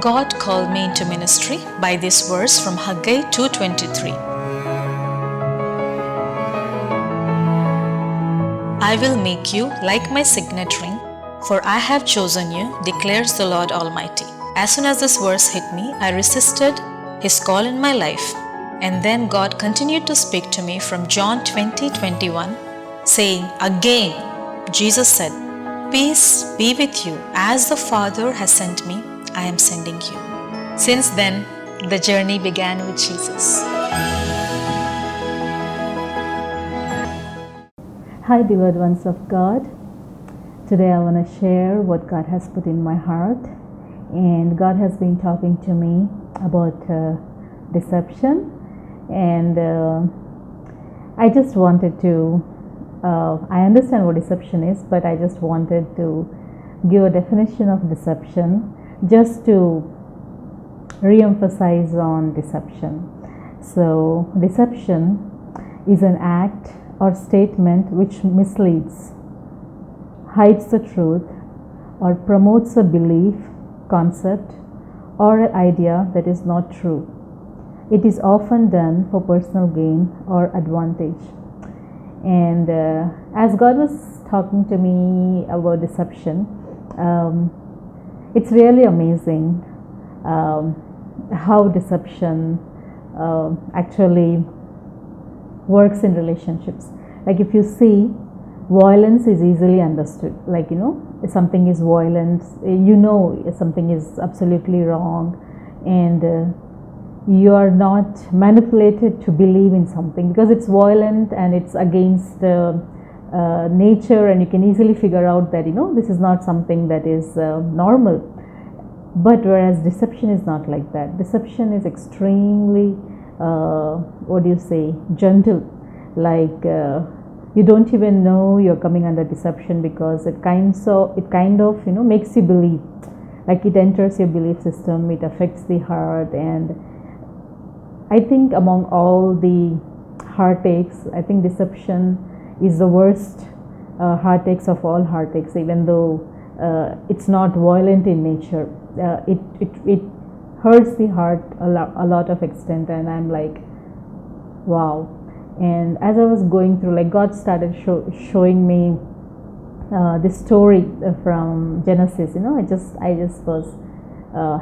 God called me into ministry by this verse from Haggai 2:23. I will make you like my signet ring, for I have chosen you, declares the Lord Almighty. As soon as this verse hit me, I resisted His call in my life, and then God continued to speak to me from John 20:21, saying, Again, Jesus said, Peace be with you. As the Father has sent me, I am sending you. Since then, the journey began with Jesus. Hi, beloved ones of God. Today I want to share what God has put in my heart. And God has been talking to me about deception. And I just wanted to, I understand what deception is, but I just wanted to give a definition of deception just to re-emphasize on deception. So, deception is an act or statement which misleads, hides the truth, or promotes a belief, concept, or an idea that is not true. It is often done for personal gain or advantage. And as God was talking to me about deception, it's really amazing how deception actually works in relationships. Like if you see, violence is easily understood. Like, if something is violent, something is absolutely wrong, and you are not manipulated to believe in something because it's violent and it's against nature, and you can easily figure out that this is not something that is normal. But whereas deception is not like that. Deception is extremely gentle. Like you don't even know you're coming under deception because it kind of makes you believe. Like it enters your belief system, it affects the heart. And I think among all the heartaches, I think deception is the worst heartaches of all heartaches, even though it's not violent in nature. It hurts the heart a lot of extent, and I'm like, wow. And as I was going through, like God started showing me this story from Genesis. I just was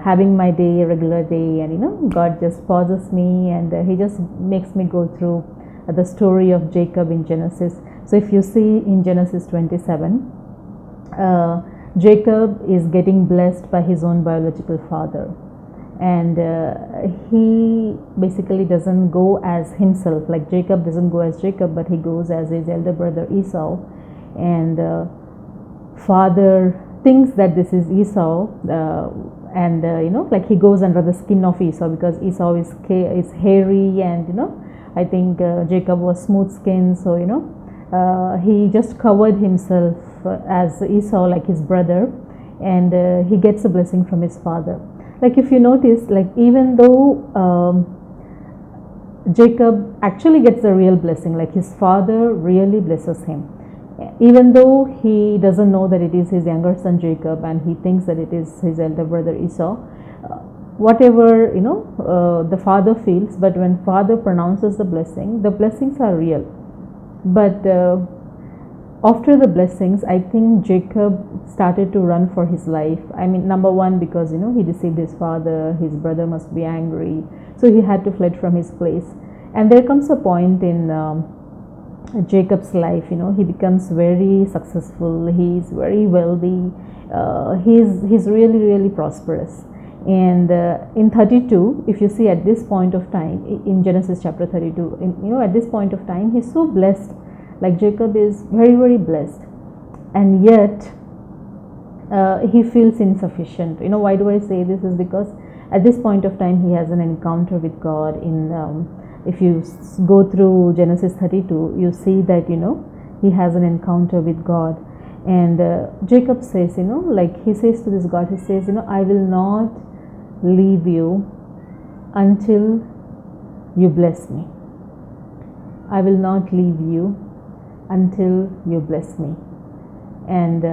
having my day, a regular day, and God just pauses me, and He just makes me go through the story of Jacob in Genesis. So if you see in Genesis 27, Jacob is getting blessed by his own biological father, and he basically doesn't go as himself. Like Jacob doesn't go as Jacob, but he goes as his elder brother Esau. And father thinks that this is Esau, and like he goes under the skin of Esau because Esau is hairy, and I think Jacob was smooth skinned, so he just covered himself as Esau, like his brother, and he gets a blessing from his father. Like if you notice, like even though Jacob actually gets the real blessing, like his father really blesses him, even though he doesn't know that it is his younger son Jacob, and he thinks that it is his elder brother Esau. Whatever the father feels, but when father pronounces the blessings are real. But after the blessings, I think Jacob started to run for his life. I mean, number one, because he deceived his father, his brother must be angry, so he had to flee from his place. And there comes a point in Jacob's life, he becomes very successful, he's very wealthy, he's really, really prosperous. And in 32, if you see at this point of time, in Genesis chapter 32, at this point of time, he's so blessed. Like Jacob is very, very blessed, and yet he feels insufficient. Why do I say this? Is because at this point of time he has an encounter with God. If you go through Genesis 32, you see that he has an encounter with God, and Jacob says, like he says to this God, he says, I will not leave you until you bless me. I will not leave you until you bless me. And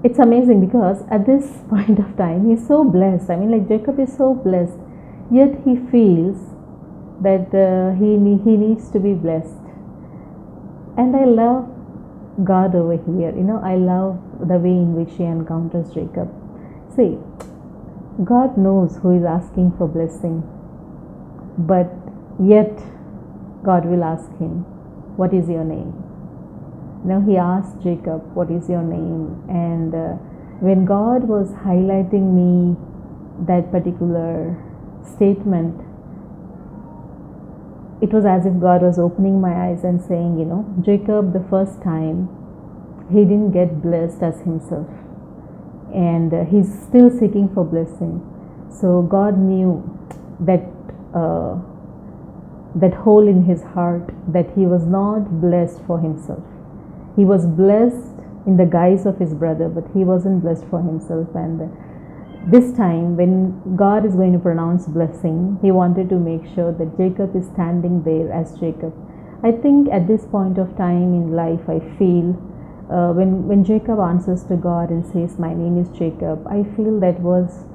it's amazing because at this point of time he's so blessed. I mean, like Jacob is so blessed, yet he feels that he needs to be blessed. And I love God over here. I love the way in which he encounters Jacob. See, God knows who is asking for blessing, but yet God will ask him, "What is your name?" Now he asked Jacob, "What is your name?" And when God was highlighting me that particular statement, it was as if God was opening my eyes and saying, Jacob, the first time, he didn't get blessed as himself. And he's still seeking for blessing. So God knew that that hole in his heart, that he was not blessed for himself. He was blessed in the guise of his brother, but he wasn't blessed for himself. And this time, when God is going to pronounce blessing, he wanted to make sure that Jacob is standing there as Jacob. I think at this point of time in life, I feel when Jacob answers to God and says, "My name is Jacob," I feel that was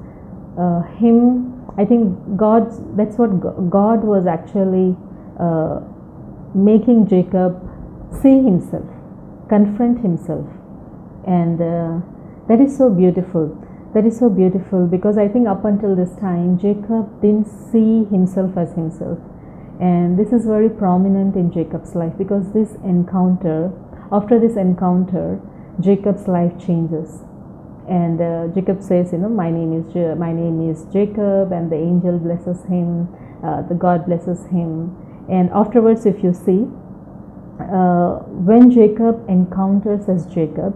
him. I think that's what God was actually making Jacob see himself, confront himself. And that is so beautiful. That is so beautiful, because I think up until this time, Jacob didn't see himself as himself. And this is very prominent in Jacob's life, because after this encounter, Jacob's life changes. And Jacob says, my name is Jacob, and the angel blesses him, the God blesses him. And afterwards, if you see, when Jacob encounters as Jacob,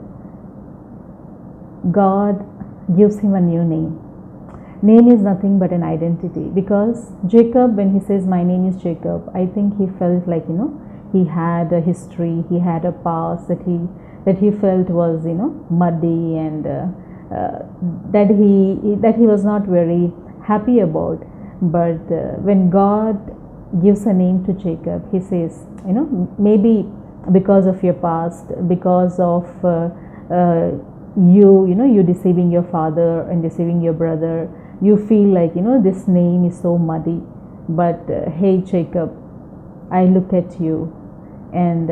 God gives him a new name. Name is nothing but an identity, because Jacob, when he says, "My name is Jacob," I think he felt like, he had a history, he had a past that he felt was, muddy, and that he was not very happy about. But when God gives a name to Jacob, he says, maybe because of your past, because of you deceiving your father and deceiving your brother, you feel like, this name is so muddy. But hey, Jacob, I look at you, and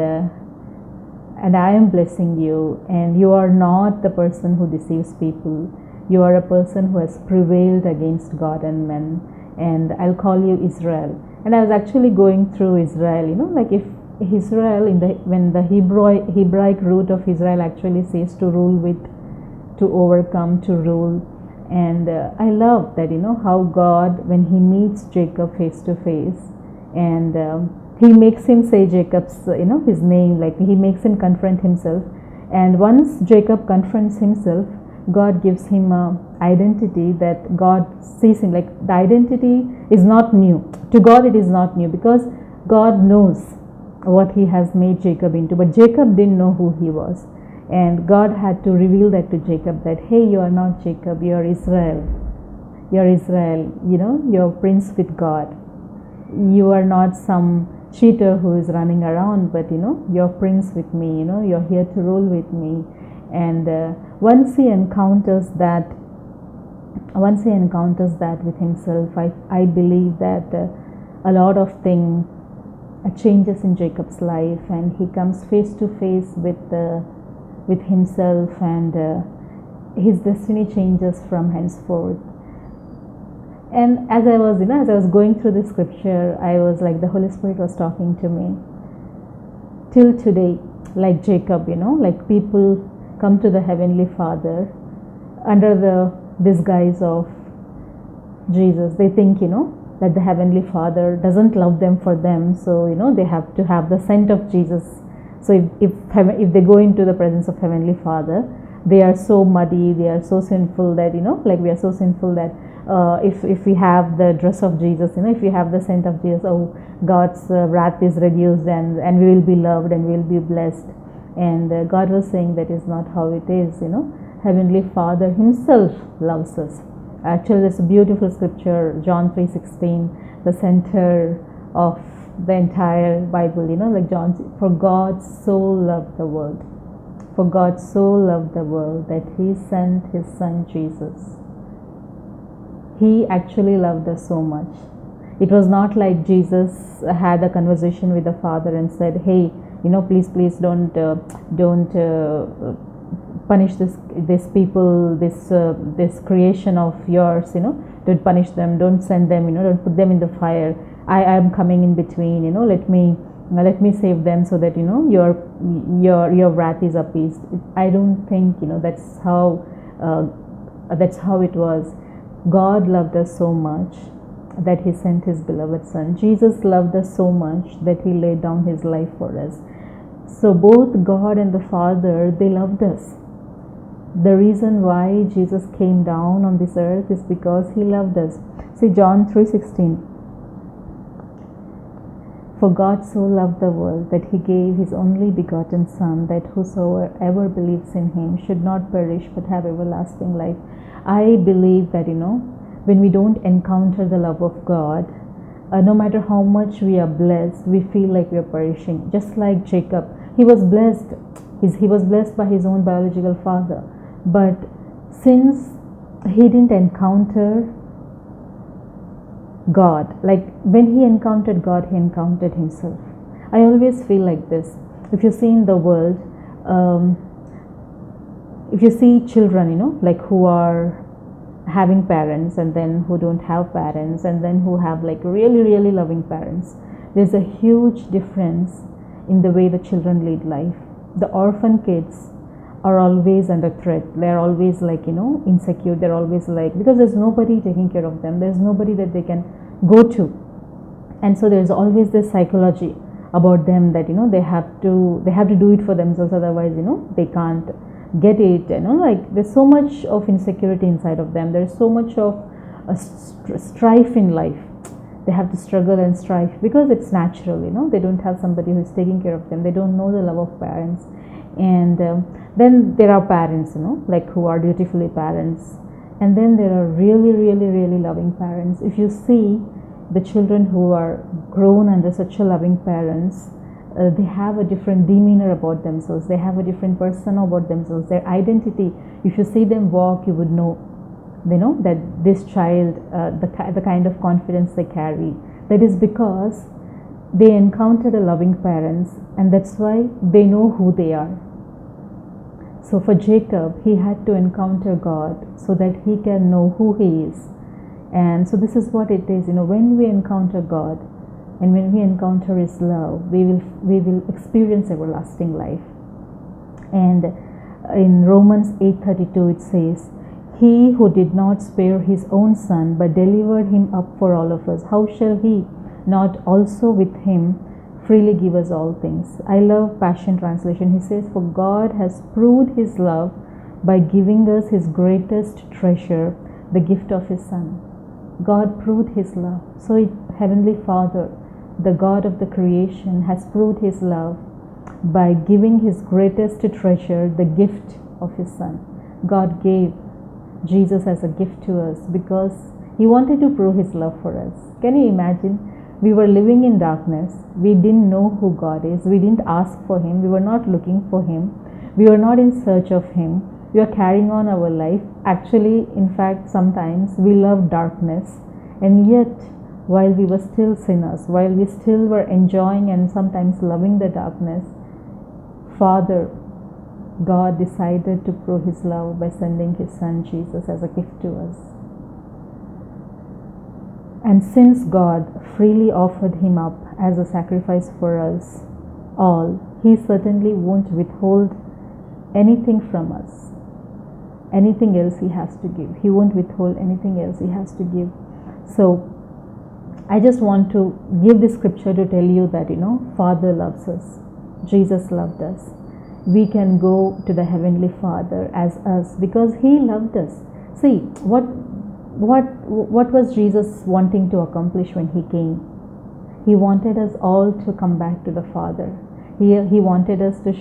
I am blessing you, and you are not the person who deceives people. You are a person who has prevailed against God and men, and I'll call you Israel. And I was actually going through Israel, like if Israel, when the Hebraic root of Israel actually says to rule with, to overcome, to rule. And I love that, how God, when he meets Jacob face to face, and he makes him say Jacob's, his name, like he makes him confront himself. And once Jacob confronts himself, God gives him a identity that God sees him. Like the identity is not new. To God it is not new, because God knows what he has made Jacob into. But Jacob didn't know who he was. And God had to reveal that to Jacob, that, hey, you are not Jacob, you are Israel. You are Israel, you are prince with God. You are not some cheater who is running around, but, you're prince with me, you're here to rule with me. And once he encounters that with himself, I believe that a lot of things changes in Jacob's life, and he comes face to face with himself, and his destiny changes from henceforth. And as I was going through the scripture, I was like, the Holy Spirit was talking to me. Till today, like Jacob, like people come to the Heavenly Father under the disguise of Jesus. They think, that the Heavenly Father doesn't love them for them, so, they have to have the scent of Jesus. So if they go into the presence of Heavenly Father, they are so muddy, they are so sinful that, like we are so sinful that if we have the dress of Jesus, if we have the scent of Jesus, God's wrath is reduced, and we will be loved, and we will be blessed. And God was saying that is not how it is. Heavenly Father himself loves us. Actually, there's a beautiful scripture, John 3:16, the center of the entire Bible, like John, for God so loved the world. For God so loved the world that he sent his son Jesus. He actually loved us so much. It was not like Jesus had a conversation with the Father and said, hey, please don't punish this people, this creation of yours, don't punish them, don't send them, don't put them in the fire. I am coming in between, let me save them so that your wrath is appeased. I don't think that's how it was. God loved us so much that he sent his beloved son. Jesus loved us so much that he laid down his life for us. So both God and the Father, they loved us. The reason why Jesus came down on this earth is because he loved us. See John 3:16. For God so loved the world that he gave his only begotten Son, that whosoever believes in him should not perish but have everlasting life. I believe that when we don't encounter the love of God, no matter how much we are blessed, we feel like we are perishing. Just like Jacob, he was blessed. He was blessed by his own biological father. But since he didn't encounter God, like when he encountered God, he encountered himself. I always feel like this. If you see in the world, if you see children, like who are having parents and then who don't have parents and then who have like really, really loving parents, there's a huge difference in the way the children lead life. The orphan kids are always under threat. They're always like, insecure. They're always like, because there's nobody taking care of them. There's nobody that they can go to. And so there's always this psychology about them that, they have to do it for themselves. Otherwise, they can't get it. Like there's so much of insecurity inside of them. There's so much of strife in life. They have to struggle and strive because it's natural. They don't have somebody who's taking care of them. They don't know the love of parents. And then there are parents, like who are dutifully parents. And then there are really, really, really loving parents. If you see the children who are grown under such a loving parents, they have a different demeanor about themselves. They have a different persona about themselves. Their identity, if you see them walk, you would know, that this child, the kind of confidence they carry, that is because they encountered a loving parents, and that's why they know who they are. So for Jacob, he had to encounter God so that he can know who he is. And so this is what it is, when we encounter God and when we encounter his love, we will experience everlasting life. And in Romans 8:32 it says, he who did not spare his own son but delivered him up for all of us, how shall he not also with him freely give us all things? I love Passion Translation. He says, for God has proved his love by giving us his greatest treasure, the gift of his son. God proved his love. So Heavenly Father, the God of the creation, has proved his love by giving his greatest treasure, the gift of his son. God gave Jesus as a gift to us because he wanted to prove his love for us. Can you imagine? We were living in darkness. We didn't know who God is. We didn't ask for him. We were not looking for him. We were not in search of him. We are carrying on our life. Actually, in fact, sometimes we love darkness. And yet, while we were still sinners, while we still were enjoying and sometimes loving the darkness, Father, God decided to prove his love by sending his son Jesus as a gift to us. And since God freely offered him up as a sacrifice for us all, he certainly won't withhold anything from us. Anything else he has to give. He won't withhold anything else he has to give. So I just want to give this scripture to tell you that, Father loves us. Jesus loved us. We can go to the Heavenly Father as us because he loved us. See, what was Jesus wanting to accomplish when he came? He wanted us all to come back to the Father. He wanted us to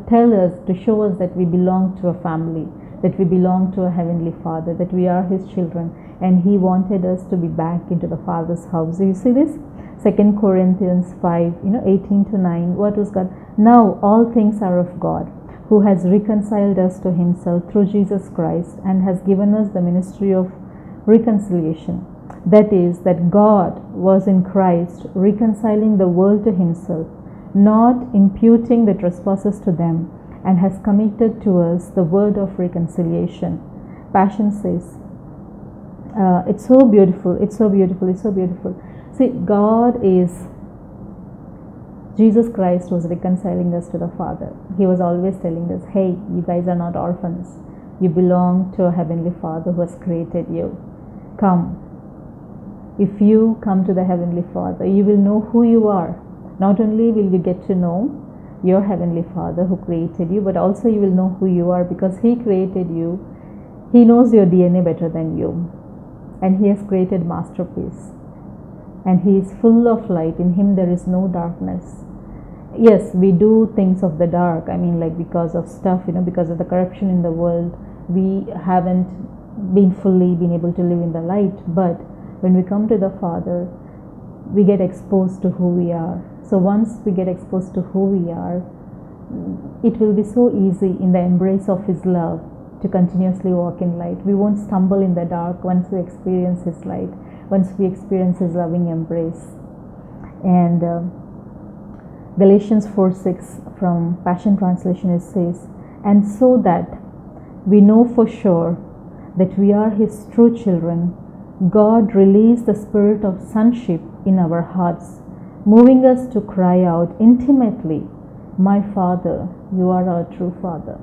tell us, to show us that we belong to a family, that we belong to a Heavenly Father, that we are his children, and he wanted us to be back into the Father's house. So you see this? 2 Corinthians 5, 18 to 9. What was God? Now all things are of God, who has reconciled us to himself through Jesus Christ and has given us the ministry of reconciliation. That is, that God was in Christ reconciling the world to himself, not imputing the trespasses to them, and has committed to us the word of reconciliation. Passion says, it's so beautiful, it's so beautiful, it's so beautiful. See, Jesus Christ was reconciling us to the Father. He was always telling us, hey, you guys are not orphans. You belong to a Heavenly Father who has created you. Come. If you come to the Heavenly Father, you will know who you are. Not only will you get to know your Heavenly Father who created you, but also you will know who you are, because He created you. He knows your DNA better than you. And He has created masterpiece. And He is full of light. In Him there is no darkness. Yes, we do things of the dark. I mean, like because of stuff, because of the corruption in the world, we haven't been able to live in the light. But when we come to the Father, we get exposed to who we are. So once we get exposed to who we are, it will be so easy in the embrace of His love to continuously walk in light. We won't stumble in the dark once we experience His light, once we experience His loving embrace. And Galatians 4:6 from Passion Translation, it says, and so that we know for sure that we are His true children, God released the spirit of sonship in our hearts, moving us to cry out intimately, my Father, you are our true Father.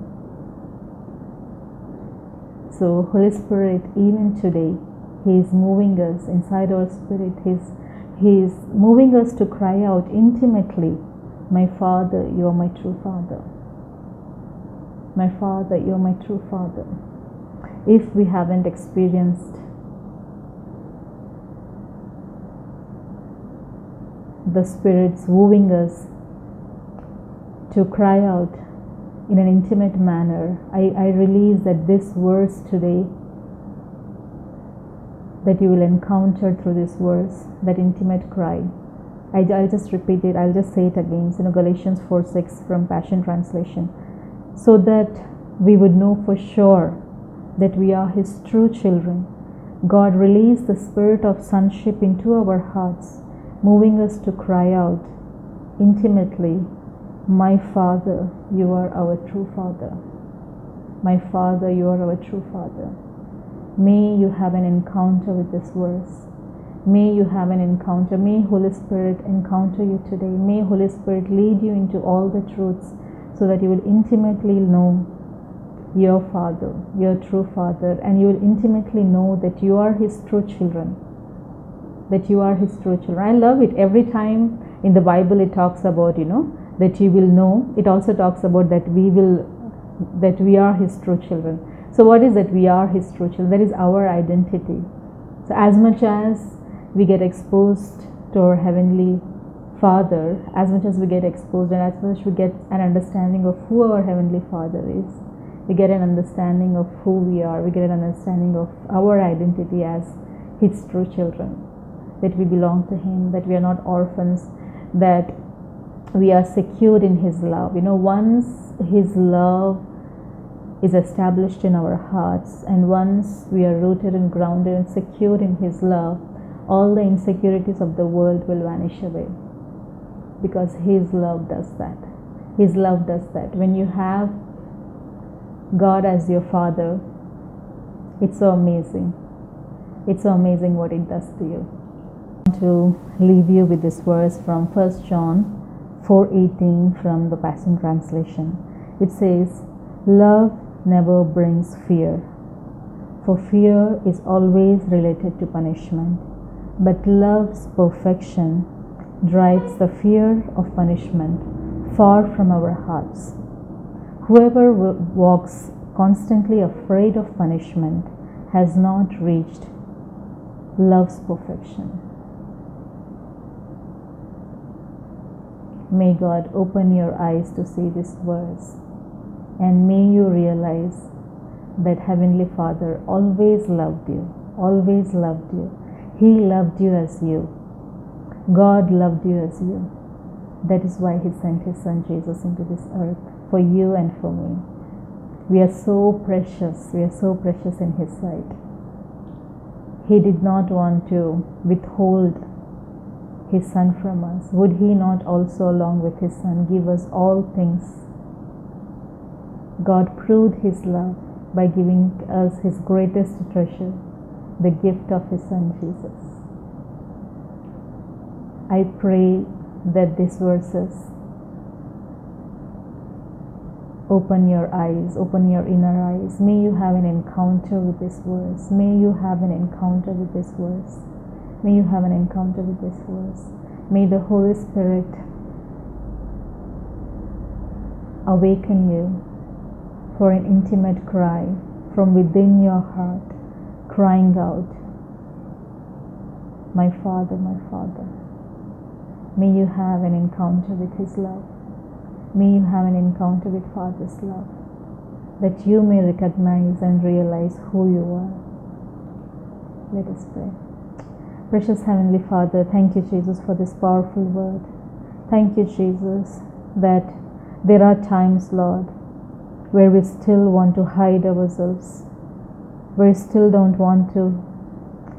So Holy Spirit, even today, He is moving us inside our spirit. He is moving us to cry out intimately, my Father, you are my true Father. My Father, you are my true Father. If we haven't experienced the Spirit's wooing us to cry out in an intimate manner, I release that this verse today, that you will encounter through this verse, that intimate cry. I'll just repeat it, I'll just say it again. Galatians 4:6 from Passion Translation. So that we would know for sure that we are His true children, God released the spirit of sonship into our hearts, moving us to cry out intimately, my Father, you are our true Father. My Father, you are our true Father. May you have an encounter with this verse. May you have an encounter. May Holy Spirit encounter you today. May Holy Spirit lead you into all the truths so that you will intimately know your Father, your true Father, and you will intimately know that you are His true children. That you are His true children. I love it. Every time in the Bible it talks about, that you will know. It also talks about that we are His true children. So what is that we are His true children? That is our identity. So as much as we get exposed to our Heavenly Father, as much as we get exposed and as much as we get an understanding of who our Heavenly Father is, we get an understanding of who we are, we get an understanding of our identity as His true children, that we belong to Him, that we are not orphans, that we are secured in His love. Once His love is established in our hearts, and once we are rooted and grounded and secured in His love, all the insecurities of the world will vanish away, because His love does that. His love does that. When you have God as your Father, it's so amazing. It's so amazing what it does to you. I want to leave you with this verse from 1 John 4:18 from the Passion Translation. It says, love never brings fear, for fear is always related to punishment. But love's perfection drives the fear of punishment far from our hearts. Whoever walks constantly afraid of punishment has not reached love's perfection. May God open your eyes to see this verse, and may you realize that Heavenly Father always loved you, always loved you. He loved you as you. God loved you as you. That is why He sent His Son Jesus into this earth. for you and for me. We are so precious. We are so precious in His sight. He did not want to withhold His Son from us. Would He not also, along with His Son, give us all things? God proved His love by giving us His greatest treasure, the gift of His Son Jesus. I pray that these verses open your eyes, open your inner eyes. May you have an encounter with this verse. May you have an encounter with this verse. May you have an encounter with this verse. May the Holy Spirit awaken you for an intimate cry from within your heart, crying out, "My Father, my Father." May you have an encounter with His love. May you have an encounter with Father's love, that you may recognize and realize who you are. Let us pray. Precious Heavenly Father, thank you, Jesus, for this powerful word. Thank you, Jesus, that there are times, Lord, where we still want to hide ourselves, where we still don't want to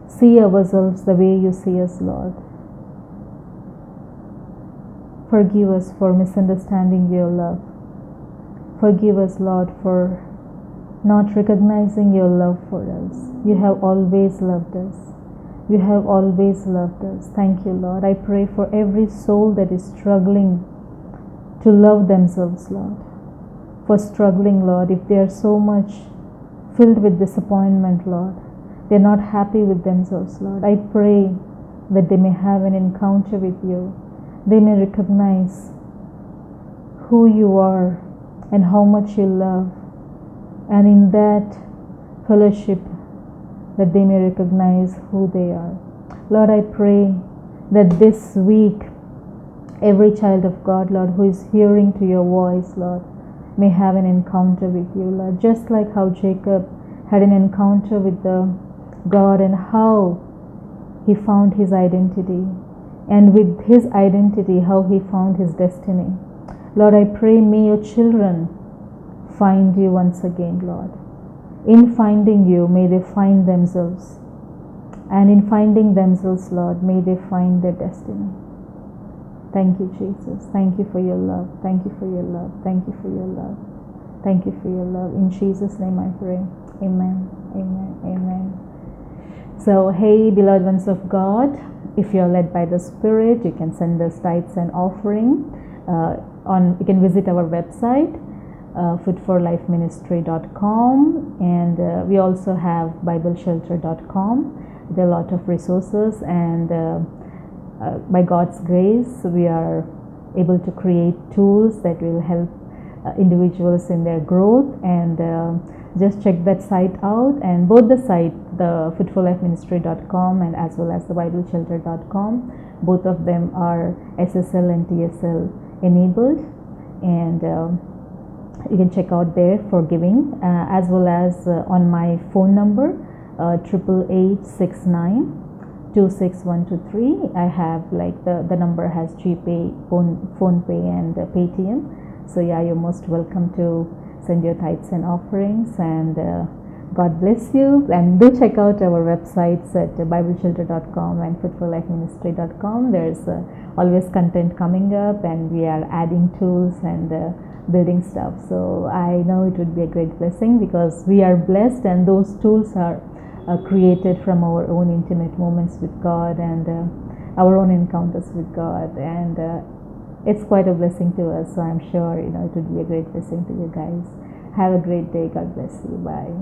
see ourselves the way you see us, Lord. Forgive us for misunderstanding your love. Forgive us, Lord, for not recognizing your love for us. You have always loved us. You have always loved us. Thank you, Lord. I pray for every soul that is struggling to love themselves, Lord. For struggling, Lord, if they are so much filled with disappointment, Lord, they're not happy with themselves, Lord. I pray that they may have an encounter with you. They may recognize who you are and how much you love, and in that fellowship that they may recognize who they are. Lord, I pray that this week every child of God, Lord, who is hearing to your voice, Lord, may have an encounter with you, Lord, just like how Jacob had an encounter with the God and how he found his identity, and with his identity how he found his destiny. Lord, I pray may your children find you once again, Lord. In finding you, may they find themselves, and in finding themselves, Lord, may they find their destiny. Thank you, Jesus. Thank you for your love. Thank you for your love. Thank you for your love. Thank you for your love. In Jesus' name I pray. Amen. Amen. Amen. So, hey, beloved ones of God, if you're led by the Spirit, you can send us tithes and offering. You can visit our website, foodforlifeministry.com, and we also have bibleshelter.com. There are a lot of resources, and by God's grace, we are able to create tools that will help individuals in their growth. And just check that site out, and both the site, the foodforlifeministry.com and as well as the bibleshelter.com, both of them are SSL and TSL enabled, and you can check out there for giving, as well as on my phone number 888-69-26123. I have, like, the number has GPay, PhonePe and Paytm. So yeah, you're most welcome to send your tithes and offerings, and God bless you. And do check out our websites at bibleshelter.com and foodforlifeministry.com. There's always content coming up, and we are adding tools and building stuff. So I know it would be a great blessing, because we are blessed, and those tools are created from our own intimate moments with God and our own encounters with God, and it's quite a blessing to us. So I'm sure it would be a great blessing to you guys. Have a great day. God bless you. Bye.